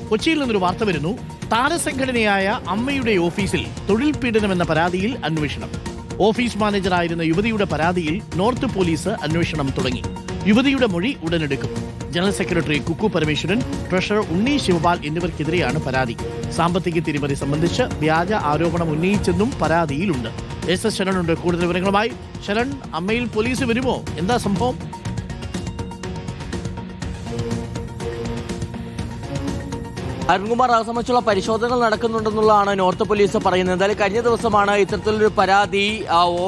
കൊച്ചിയിൽ നിന്നൊരു വാർത്ത വരുന്നു. താരസംഘടനയായ അമ്മയുടെ ഓഫീസിൽ തൊഴിൽ പീഡനമെന്ന പരാതിയിൽ അന്വേഷണം. ഓഫീസ് മാനേജറായിരുന്ന യുവതിയുടെ പരാതിയിൽ നോർത്ത് പോലീസ് അന്വേഷണം തുടങ്ങി. യുവതിയുടെ മൊഴി ഉടനെടുക്കും. General secretary Kukku Parameswaran, treasurer Unni Sivapal എന്നിവർക്കെതിരെയാണ് പരാതി. സാമ്പത്തിക തിരിമറി സംബന്ധിച്ച് വ്യാജ ആരോപണം ഉന്നയിച്ചെന്നും പരാതിയിലുണ്ട്. എസ് ശരൺ കൂടുതൽ വിവരങ്ങളുമായി. ശരൺ, അമ്മയിൽ പോലീസ് വരുമോ? എന്താ സംഭവം? അരുൺകുമാർ, അത് സംബന്ധിച്ചുള്ള പരിശോധനകൾ നടക്കുന്നുണ്ടെന്നുള്ളതാണ് നോർത്ത് പോലീസ് പറയുന്നത്. എന്തായാലും കഴിഞ്ഞ ദിവസമാണ് ഇത്തരത്തിലൊരു പരാതി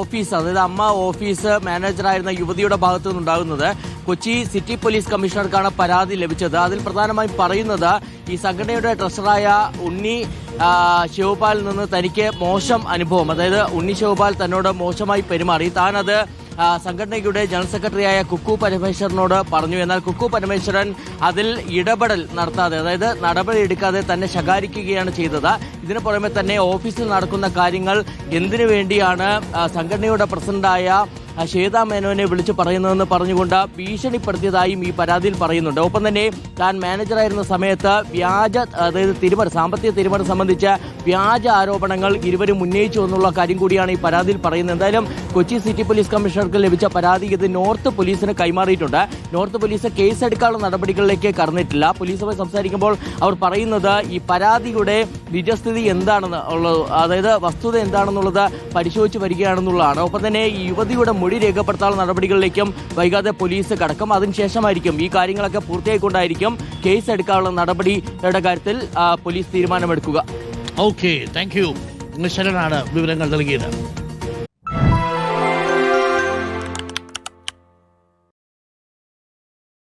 ഓഫീസ്, അതായത് അമ്മ ഓഫീസ് മാനേജറായിരുന്ന യുവതിയുടെ ഭാഗത്തു നിന്നുണ്ടാകുന്നത്. കൊച്ചി സിറ്റി പോലീസ് കമ്മീഷണർക്കാണ് പരാതി ലഭിച്ചത്. അതിൽ പ്രധാനമായും പറയുന്നത് ഈ സംഘടനയുടെ ട്രഷറായ ഉണ്ണി ശിവപാലിൽ നിന്ന് തനിക്ക് മോശം അനുഭവം, അതായത് ഉണ്ണി ശിവപാൽ തന്നോട് മോശമായി പെരുമാറി. താനത് സംഘടനയുടെ ജനറൽ സെക്രട്ടറിയായ കുക്കു പരമേശ്വരനോട് പറഞ്ഞു. എന്നാൽ കുക്കു പരമേശ്വരൻ അതിൽ ഇടപെടൽ നടത്താതെ, അതായത് നടപടി എടുക്കാതെ തന്നെ ശകാരിക്കുകയാണ് ചെയ്തത്. ഇതിനു പുറമെ തന്നെ ഓഫീസിൽ നടക്കുന്ന കാര്യങ്ങൾ എന്തിനു വേണ്ടിയാണ് സംഘടനയുടെ പ്രസിഡന്റായ ശ്വേത മേനോനെ വിളിച്ചു പറയുന്നതെന്ന് പറഞ്ഞുകൊണ്ട് ഭീഷണിപ്പെടുത്തിയതായും ഈ പരാതിയിൽ പറയുന്നുണ്ട്. ഒപ്പം തന്നെ താൻ മാനേജറായിരുന്ന സമയത്ത് അതായത് സാമ്പത്തിക തിരിമറി സംബന്ധിച്ച വ്യാജ ആരോപണങ്ങൾ ഇരുവരും ഉന്നയിച്ചു എന്നുള്ള കാര്യം കൂടിയാണ് ഈ പരാതിയിൽ പറയുന്നത്. എന്തായാലും കൊച്ചി സിറ്റി പോലീസ് കമ്മീഷണർക്ക് ലഭിച്ച പരാതി ഇത് നോർത്ത് പോലീസിന് കൈമാറിയിട്ടുണ്ട്. നോർത്ത് പോലീസ് കേസെടുക്കാനുള്ള നടപടികളിലേക്ക് കടന്നിട്ടില്ല. പോലീസുമായി സംസാരിക്കുമ്പോൾ അവർ പറയുന്നത് ഈ പരാതിയുടെ നിജസ്ഥിതി എന്താണെന്ന് ഉള്ളത്, അതായത് വസ്തുത എന്താണെന്നുള്ളത് പരിശോധിച്ച് വരികയാണെന്നുള്ളതാണ്. ഒപ്പം തന്നെ ഈ യുവതിയുടെ മൊഴി രേഖപ്പെടുത്താനുള്ള നടപടികളിലേക്കും വൈകാതെ പോലീസ് കടക്കും. അതിനുശേഷമായിരിക്കും ഈ കാര്യങ്ങളൊക്കെ പൂർത്തിയായിക്കൊണ്ടായിരിക്കും കേസ് എടുക്കാനുള്ള നടപടിയുടെ കാര്യത്തിൽ പോലീസ് തീരുമാനമെടുക്കുക. Okay, thank you. ശരനാണ് വിവരങ്ങൾ നൽകിയത്.